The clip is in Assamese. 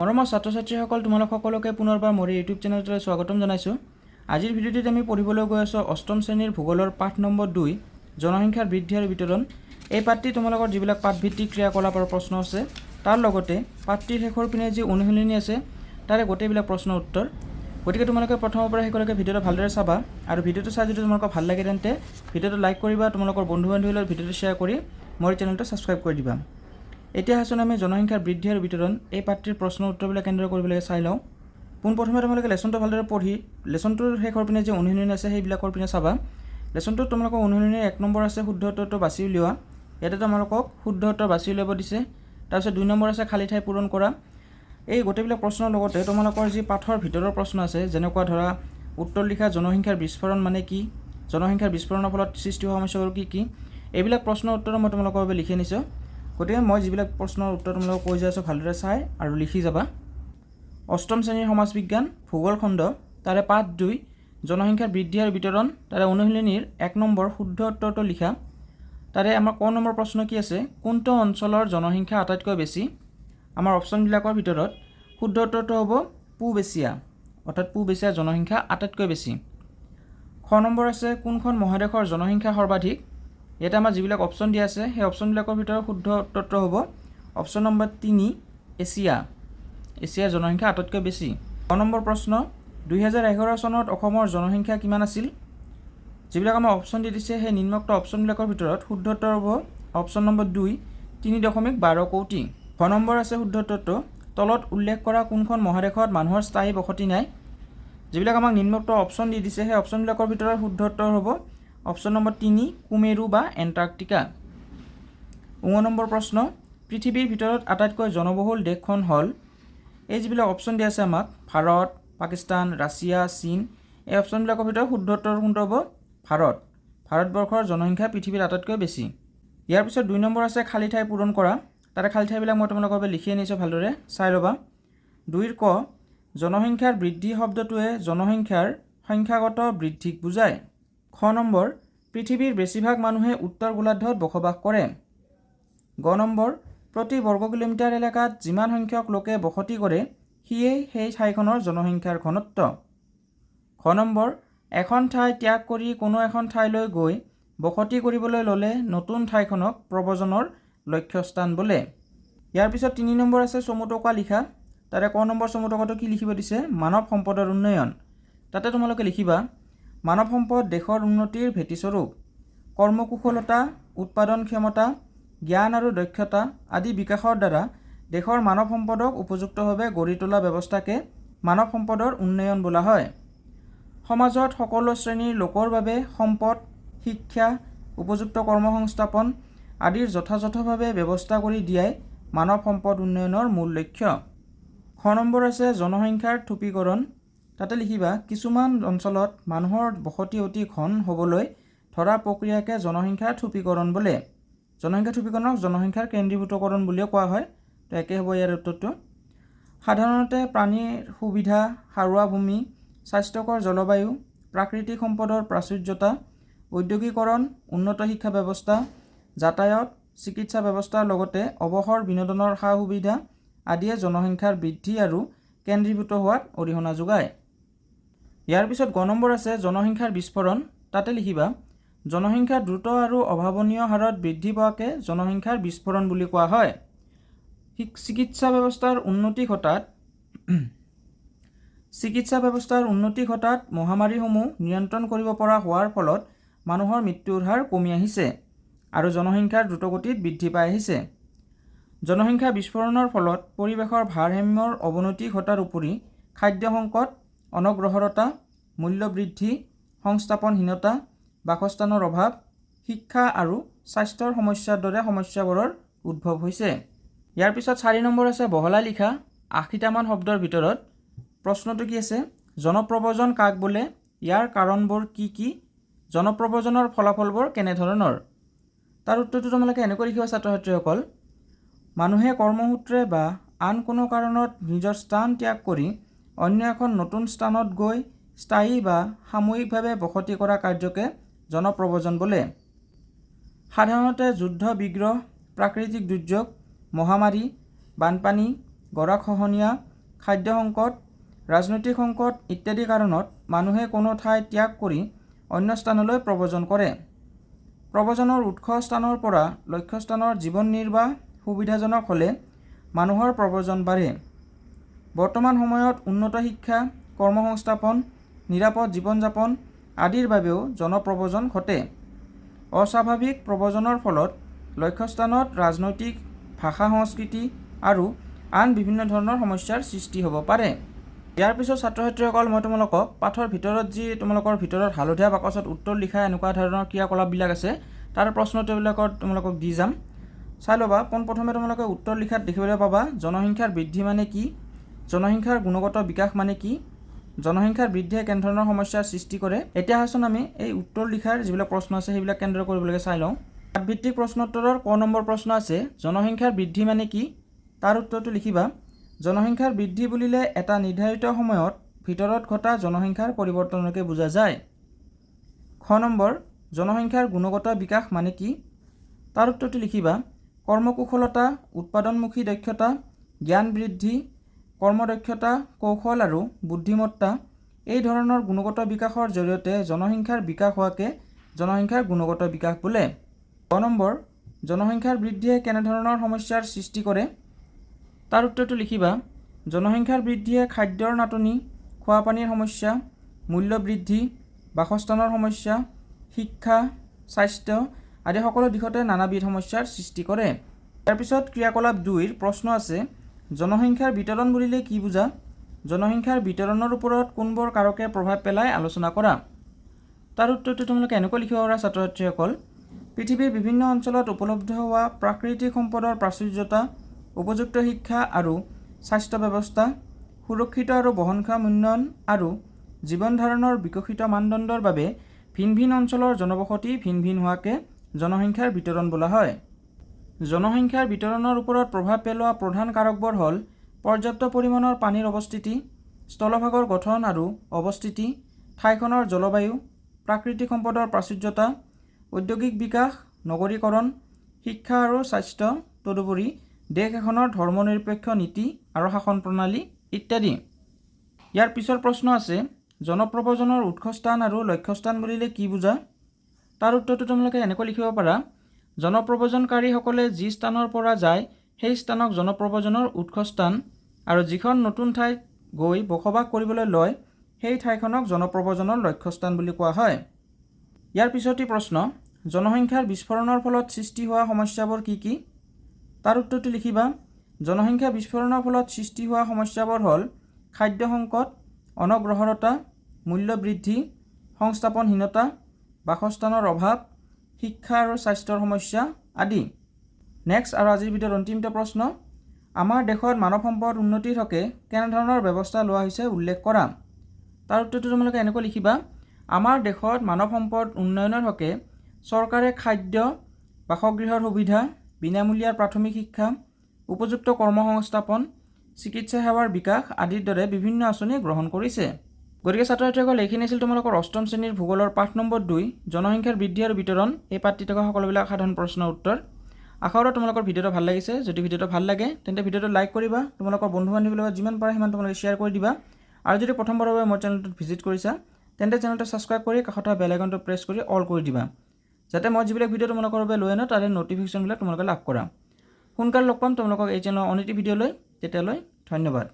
মৰমৰ ছাত্ৰ-ছাত্ৰীসকল তোমালোক সকলোকে পুনৰবাৰ মোৰ ইউটিউব চেনেলটোলৈ স্বাগতম জনাইছোঁ। আজিৰ ভিডিঅ'টিত আমি পঢ়িবলৈ গৈ আছোঁ অষ্টম শ্ৰেণীৰ ভূগোলৰ পাঠ নম্বৰ 2 জনসংখ্যাৰ বৃদ্ধি আৰু বিতৰণ। এই পাঠটি তোমালোকৰ যিবিলাক পাঠভিত্তিক ক্ৰিয়াকলাপ আৰু প্ৰশ্ন আছে তাৰ লগতে পাঠটিৰ শেষৰ পিনে যি অনুশীলনী আছে তাৰে গোটেইবিলাক প্ৰশ্নৰ উত্তৰ। গতিকে তোমালোকে প্ৰথমৰ পৰা শেষলৈকে ভিডিঅ'টো ভালদৰে চাবা আৰু ভিডিঅ'টো চাই যদি তোমালোকৰ ভাল লাগে তেন্তে ভিডিঅ'টো লাইক কৰিবা, তোমালোকৰ বন্ধু-বান্ধৱীৰ লগত ভিডিঅ'টো শ্বেয়াৰ কৰি মোৰ চেনেলটো ছাবস্ক্ৰাইব কৰি দিবা। এতিয়া আছোন আমি জনসংখ্যাৰ বৃদ্ধি আৰু বিতৰণ এই পাঠটিৰ প্ৰশ্ন উত্তৰবিলাক কেনেদৰে কৰিব লাগে চাই লওঁ। পোনপ্ৰথমে তোমালোকে লেছনটো ভালদৰে পঢ়ি লেছনটোৰ শেষৰ পিনে যে অনুশীলনী আছে সেইবিলাকৰ পিনে চাবা। লেছনটোত তোমালোকৰ অনুশীলনীৰ 1 নম্বৰ আছে শুদ্ধ উত্তৰটো বাছি উলিওৱা। ইয়াতে তোমালোকক শুদ্ধ উত্তৰ বাছি উলিয়াব দিছে। তাৰপিছত 2 নম্বৰ আছে খালী ঠাই পূৰণ কৰা। এই গোটেইবিলাক প্ৰশ্নৰ লগতে তোমালোকৰ যি পাঠৰ ভিতৰৰ প্ৰশ্ন আছে যেনেকুৱা ধৰা উত্তৰ লিখা জনসংখ্যাৰ বিস্ফোৰণ মানে কি, জনসংখ্যাৰ বিস্ফোৰণৰ ফলত সৃষ্টি হোৱা সমস্যাবোৰ কি কি, এইবিলাক প্ৰশ্নৰ উত্তৰ মই তোমালোকৰ বাবে লিখি আনিছোঁ। গতিকে মই যিবিলাক প্ৰশ্নৰ উত্তৰ তোমালোকক কৈ যাই আছোঁ ভালদৰে চাই আৰু লিখি যাবা। অষ্টম শ্ৰেণীৰ সমাজ বিজ্ঞান ভূগোল খণ্ড তাৰে পাঠ 2 জনসংখ্যাৰ বৃদ্ধি আৰু বিতৰণ তাৰে অনুশীলনীৰ 1 নম্বৰ শুদ্ধ উত্তৰটো লিখা। তাৰে আমাৰ ক নম্বৰ প্ৰশ্ন কি আছে, কোনটো অঞ্চলৰ জনসংখ্যা আটাইতকৈ বেছি? আমাৰ অপশ্যনবিলাকৰ ভিতৰত শুদ্ধ উত্তৰটো হ'ব পূব এছিয়া, অৰ্থাৎ পূব এছিয়াৰ জনসংখ্যা আটাইতকৈ বেছি। খ নম্বৰ আছে কোনখন মহাদেশৰ জনসংখ্যা সৰ্বাধিক? ইয়াতে আমাৰ যিবিলাক অপশ্যন দিয়া আছে সেই অপশ্যনবিলাকৰ ভিতৰত শুদ্ধ উত্তৰটো হ'ব অপশ্যন নম্বৰ 3 এছিয়া, এছিয়াৰ জনসংখ্যা আটাইতকৈ বেছি। ক নম্বৰ প্ৰশ্ন 2011 চনত অসমৰ জনসংখ্যা কিমান আছিল? যিবিলাক আমাৰ অপশ্যন দি দিছে সেই নিম্নোক্ত অপশ্যনবিলাকৰ ভিতৰত শুদ্ধ উত্তৰ হ'ব অপশ্যন নম্বৰ 2 3.12 কোটি। খ নম্বৰ আছে শুদ্ধ উত্তৰটো তলত উল্লেখ কৰা কোনখন মহাদেশত মানুহৰ স্থায়ী বসতি নাই? যিবিলাক আমাক নিম্নোক্ত অপশ্যন দি দিছে সেই অপশ্যনবিলাকৰ ভিতৰত শুদ্ধ উত্তৰ হ'ব অপশ্যন নম্বৰ 3 কুমেৰু বা এণ্টাৰ্কটিকা। 9 নম্বৰ প্ৰশ্ন পৃথিৱীৰ ভিতৰত আটাইতকৈ জনবহুল দেশখন হ'ল? এই যিবিলাক অপশ্যন দিয়া আছে আমাক ভাৰত, পাকিস্তান, ৰাছিয়া, চীন, এই অপশ্যনবিলাকৰ ভিতৰত শুদ্ধ উত্তৰ কোনটো হ'ব ভাৰত। ভাৰতবৰ্ষৰ জনসংখ্যা পৃথিৱীৰ আটাইতকৈ বেছি। ইয়াৰ পিছত 2 নম্বৰ আছে খালী ঠাই পূৰণ কৰা। তাৰে খালী ঠাইবিলাক মই তোমালোকৰ বাবে লিখি আনিছোঁ, ভালদৰে চাই ল'বা। 2 ক জনসংখ্যাৰ বৃদ্ধি শব্দটোৱে জনসংখ্যাৰ সংখ্যাগত বৃদ্ধিক বুজায়। খ নম্বৰ পৃথিৱীৰ বেছিভাগ মানুহে উত্তৰ গোলাৰ্ধত বসবাস কৰে। গ নম্বৰ প্ৰতি বৰ্গ কিলোমিটাৰ এলেকাত যিমান সংখ্যক লোকে বসতি কৰে সিয়েই সেই ঠাইখনৰ জনসংখ্যাৰ ঘনত্ব। খ নম্বৰ এখন ঠাই ত্যাগ কৰি কোনো এখন ঠাইলৈ গৈ বসতি কৰিবলৈ ল'লে নতুন ঠাইখনক প্ৰব্ৰজনৰ লক্ষ্যস্থান বোলে। ইয়াৰ পিছত 3 নম্বৰ আছে চমুটকা লিখা। তাৰে ক নম্বৰ চমুটকাটো কি লিখিব দিছে, মানৱ সম্পদৰ উন্নয়ন। তাতে তোমালোকে লিখিবা মানৱ সম্পদ দেশৰ উন্নতিৰ ভেটিস্বৰূপ। কৰ্মকুশলতা, উৎপাদন ক্ষমতা, জ্ঞান আৰু দক্ষতা আদি বিকাশৰ দ্বাৰা দেশৰ মানৱ সম্পদক উপযুক্তভাৱে গঢ়ি তোলা ব্যৱস্থাকে মানৱ সম্পদৰ উন্নয়ন বোলা হয়। সমাজত সকলো শ্ৰেণীৰ লোকৰ বাবে সম্পদ, শিক্ষা, উপযুক্ত কৰ্মসংস্থাপন আদিৰ যথাযথভাৱে ব্যৱস্থা কৰি দিয়াই মানৱ সম্পদ উন্নয়নৰ মূল লক্ষ্য। খ নম্বৰ আছে জনসংখ্যাৰ থুপীকৰণ। তাতে লিখিবা কিছুমান অঞ্চলত মানুহৰ বসতি অতি ঘন হ'বলৈ ধৰা প্ৰক্ৰিয়াকে জনসংখ্যাৰ থুপীকৰণ বোলে। জনসংখ্যা থুপীকৰণক জনসংখ্যাৰ কেন্দ্ৰীভূতকৰণ বুলিও কোৱা হয়। তো একে হ'ব ইয়াৰ উত্তৰটো। সাধাৰণতে প্ৰাণীৰ সুবিধা, সাৰুৱা ভূমি, স্বাস্থ্যকৰ জলবায়ু, প্ৰাকৃতিক সম্পদৰ প্ৰাচুৰ্যতা, ঔদ্যোগিকৰণ, উন্নত শিক্ষা ব্যৱস্থা, যাতায়াত, চিকিৎসা ব্যৱস্থাৰ লগতে অৱসৰ বিনোদনৰ সা সুবিধা আদিয়ে জনসংখ্যাৰ বৃদ্ধি আৰু কেন্দ্ৰীভূত হোৱাত অৰিহণা যোগায়। ইয়াৰ পিছত গ নম্বৰ আছে জনসংখ্যাৰ বিস্ফোৰণ। তাতে লিখিবা জনসংখ্যা দ্ৰুত আৰু অভাৱনীয় হাৰত বৃদ্ধি পোৱাকে জনসংখ্যাৰ বিস্ফোৰণ বুলি কোৱা হয়। চিকিৎসা ব্যৱস্থাৰ উন্নতি ঘটাত মহামাৰীসমূহ নিয়ন্ত্ৰণ কৰিব পৰা হোৱাৰ ফলত মানুহৰ মৃত্যুৰ হাৰ কমি আহিছে আৰু জনসংখ্যাৰ দ্ৰুতগতিত বৃদ্ধি পাই আহিছে। জনসংখ্যা বিস্ফোৰণৰ ফলত পৰিৱেশৰ ভাৰসাম্যৰ অৱনতি ঘটাৰ উপৰি খাদ্য সংকট, অনগ্ৰসৰতা, মূল্য বৃদ্ধি, সংস্থাপনহীনতা, বাসস্থানৰ অভাৱ, শিক্ষা আৰু স্বাস্থ্যৰ সমস্যাৰ দৰে সমস্যাবোৰৰ উদ্ভৱ হৈছে। ইয়াৰ পিছত 4 নম্বৰ আছে বহলাই লিখা 80টামান শব্দৰ ভিতৰত প্ৰশ্নটো কি আছে, জনপ্ৰব্ৰজন কাক বোলে, ইয়াৰ কাৰণবোৰ কি কি, জনপ্ৰব্ৰজনৰ ফলাফলবোৰ কেনেধৰণৰ? তাৰ উত্তৰটো তোমালোকে এনেকৈ লিখিবা ছাত্ৰ-ছাত্ৰীসকল, মানুহে কৰ্মসূত্ৰে বা আন কোনো কাৰণত নিজৰ স্থান ত্যাগ কৰি অন্য এখন নতুন স্থানত গৈ স্থায়ী বা সাময়িকভাৱে বসতি কৰা কাৰ্যকে জনপ্ৰব্ৰজন বোলে। সাধাৰণতে যুদ্ধ বিগ্ৰহ, প্ৰাকৃতিক দুৰ্যোগ, মহামাৰী, বানপানী, গৰাখহনীয়া, খাদ্য সংকট, ৰাজনৈতিক সংকট ইত্যাদি কাৰণত মানুহে কোনো ঠাই ত্যাগ কৰি অন্য স্থানলৈ প্ৰব্ৰজন কৰে। প্ৰব্ৰজনৰ উৎস স্থানৰ পৰা লক্ষ্যস্থানৰ জীৱন নিৰ্বাহ সুবিধাজনক হ'লে মানুহৰ প্ৰব্ৰজন বাঢ়ে। বৰ্তমান সময়ত উন্নত শিক্ষা, কৰ্মসংস্থাপন, নিৰাপদ জীৱন যাপন আদিৰ বাবেও জনপ্ৰব্ৰজন ঘটে। অস্বাভাৱিক প্ৰব্ৰজনৰ ফলত লক্ষ্যস্থানত ৰাজনৈতিক, ভাষা সংস্কৃতি আৰু আন বিভিন্ন ধৰণৰ সমস্যাৰ সৃষ্টি হ'ব পাৰে। ইয়াৰ পিছত ছাত্ৰ ছাত্ৰীসকল মই তোমালোকক পাঠৰ ভিতৰত যি তোমালোকৰ ভিতৰত হালধীয়া বাকচত উত্তৰ লিখা এনেকুৱা ধৰণৰ ক্ৰিয়াকলাপবিলাক আছে তাৰ প্ৰশ্নোত্তৰবিলাকত তোমালোকক দি যাম। চাই ল'বা। পোনপ্ৰথমে তোমালোকে উত্তৰ লিখাত দেখিবলৈ পাবা জনসংখ্যাৰ বৃদ্ধি মানে কি, জনসংখ্যাৰ গুণগত বিকাশ মানে কি, জনসংখ্যাৰ বৃদ্ধিয়ে কেনেধৰণৰ সমস্যাৰ সৃষ্টি কৰে। এতিয়া আহচোন আমি এই উত্তৰ লিখাৰ যিবিলাক প্ৰশ্ন আছে সেইবিলাক কেন্দ্ৰ কৰিবলৈকে চাই লওঁ। পাঠভিত্তিক প্ৰশ্নোত্তৰৰ ক নম্বৰ প্ৰশ্ন আছে জনসংখ্যাৰ বৃদ্ধি মানে কি, তাৰ উত্তৰটো লিখিবা। জনসংখ্যাৰ বৃদ্ধি বুলিলে এটা নিৰ্ধাৰিত সময়ত ভিতৰত ঘটা জনসংখ্যাৰ পৰিৱৰ্তনকে বুজা যায়। খ নম্বৰ জনসংখ্যাৰ গুণগত বিকাশ মানে কি, তাৰ উত্তৰটো লিখিবা। কৰ্মকুশলতা, উৎপাদনমুখী দক্ষতা, জ্ঞান বৃদ্ধি, কৰ্মদক্ষতা, কৌশল আৰু বুদ্ধিমত্তা এই ধৰণৰ গুণগত বিকাশৰ জৰিয়তে জনসংখ্যাৰ বিকাশ হোৱাকে জনসংখ্যাৰ গুণগত বিকাশ বোলে। ক নম্বৰ জনসংখ্যাৰ বৃদ্ধিয়ে কেনেধৰণৰ সমস্যাৰ সৃষ্টি কৰে, তাৰ উত্তৰটো লিখিবা। জনসংখ্যাৰ বৃদ্ধিয়ে খাদ্যৰ নাটনি, খোৱাপানীৰ সমস্যা, মূল্য বৃদ্ধি, বাসস্থানৰ সমস্যা, শিক্ষা, স্বাস্থ্য আদি সকলো দিশতে নানাবিধ সমস্যাৰ সৃষ্টি কৰে। ইয়াৰ পিছত ক্ৰিয়াকলাপ 2ৰ প্ৰশ্ন আছে জনসংখ্যাৰ বিতৰণ বুলিলে কি বুজা, জনসংখ্যাৰ বিতৰণৰ ওপৰত কোনবোৰ কাৰকে প্ৰভাৱ পেলাই আলোচনা কৰা। তাৰ উত্তৰটো তোমালোকে এনেকৈ লিখিব পাৰা ছাত্ৰ ছাত্ৰীসকল। পৃথিৱীৰ বিভিন্ন অঞ্চলত উপলব্ধ হোৱা প্ৰাকৃতিক সম্পদৰ প্ৰাচুৰ্যতা, উপযুক্ত শিক্ষা আৰু স্বাস্থ্য ব্যৱস্থা, সুৰক্ষিত আৰু বহনক্ষম উন্নয়ন আৰু জীৱন ধাৰণৰ বিকশিত মানদণ্ডৰ বাবে ভিন ভিন অঞ্চলৰ জনবসতি ভিন ভিন হোৱাকে জনসংখ্যাৰ বিতৰণ বোলা হয়। জনসংখ্যাৰ বিতৰণৰ ওপৰত প্ৰভাৱ পেলোৱা প্ৰধান কাৰকবোৰ হ'ল পৰ্যাপ্ত পৰিমাণৰ পানীৰ অৱস্থিতি, স্থলভাগৰ গঠন আৰু অৱস্থিতি, ঠাইখনৰ জলবায়ু, প্ৰাকৃতিক সম্পদৰ প্ৰাচুৰ্যতা, ঔদ্যোগিক বিকাশ, নগৰীকৰণ, শিক্ষা আৰু স্বাস্থ্য, তদুপৰি দেশ এখনৰ ধৰ্মনিৰপেক্ষ নীতি আৰু শাসন প্ৰণালী ইত্যাদি। ইয়াৰ পিছৰ প্ৰশ্ন আছে জনপ্ৰব্ৰজনৰ উৎসস্থান আৰু লক্ষ্যস্থান বুলিলে কি বুজা, তাৰ উত্তৰটো তোমালোকে এনেকৈ লিখিব পাৰা। জনপ্ৰব্ৰজনকাৰীসকলে যি স্থানৰ পৰা যায় সেই স্থানক জনপ্ৰব্ৰজনৰ উৎসস্থান আৰু যিখন নতুন ঠাইত গৈ বসবাস কৰিবলৈ লয় সেই ঠাইখনক জনপ্ৰব্ৰজনৰ লক্ষ্যস্থান বুলি কোৱা হয়। ইয়াৰ পিছৰটি প্ৰশ্ন জনসংখ্যাৰ বিস্ফোৰণৰ ফলত সৃষ্টি হোৱা সমস্যাবোৰ কি কি, তাৰ উত্তৰটো লিখিবা। জনসংখ্যা বিস্ফোৰণৰ ফলত সৃষ্টি হোৱা সমস্যাবোৰ হ'ল খাদ্য সংকট, অনগ্ৰসৰতা, মূল্য বৃদ্ধি, সংস্থাপনহীনতা, বাসস্থানৰ অভাৱ, শিক্ষা আৰু স্বাস্থ্যৰ সমস্যা আদি। নেক্সট আৰু আজিৰ ভিডিঅ'ৰ অন্তিমটো প্ৰশ্ন আমাৰ দেশত মানৱ সম্পদ উন্নতিৰ হকে কেনেধৰণৰ ব্যৱস্থা লোৱা হৈছে উল্লেখ কৰা। তাৰ উত্তৰটো তোমালোকে এনেকৈ লিখিবা। আমাৰ দেশত মানৱ সম্পদ উন্নয়নৰ হকে চৰকাৰে খাদ্য, বাসগৃহৰ সুবিধা, বিনামূলীয়া প্ৰাথমিক শিক্ষা, উপযুক্ত কৰ্মসংস্থাপন, চিকিৎসা সেৱাৰ বিকাশ আদিৰ দৰে বিভিন্ন আঁচনি গ্ৰহণ কৰিছে। গতিকে ছাত্ৰ ছাত্ৰীসকল এইখিনি আছিল তোমালোকৰ অষ্টম শ্ৰেণীৰ ভূগোলৰ পাঠ নম্বৰ 2 জনসংখ্যাৰ বৃদ্ধি আৰু বিতৰণ এই পাঠটি থকা সকলোবিলাক সাধাৰণ প্ৰশ্নৰ উত্তৰ। আশা কৰোঁ তোমালোকৰ ভিডিঅ'টো ভাল লাগিছে। যদি ভিডিঅ'টো ভাল লাগে তেন্তে ভিডিঅ'টো লাইক কৰিবা, তোমালোকৰ বন্ধু বান্ধৱীৰ লগত যিমান পাৰে সিমান তোমালোকে শ্বেয়াৰ কৰি দিবা। আৰু যদি প্ৰথমবাৰৰ বাবে মোৰ চেনেলটোত ভিজিট কৰিছা তেন্তে চেনেলটো ছাবস্ক্ৰাইব কৰি কাষত থকা বেল আইকনটো প্ৰেছ কৰি অল কৰি দিবা, যাতে মই যিবিলাক ভিডিঅ' তোমালোকৰ বাবে লৈ আনো তাৰে ন'টিফিকেশ্যনবিলাক তোমালোকে লাভ কৰা। সোনকালে লগ পাম তোমালোকক এই চেনেলৰ অন্য এটি ভিডিঅ' লৈ। তেতিয়ালৈ ধন্যবাদ।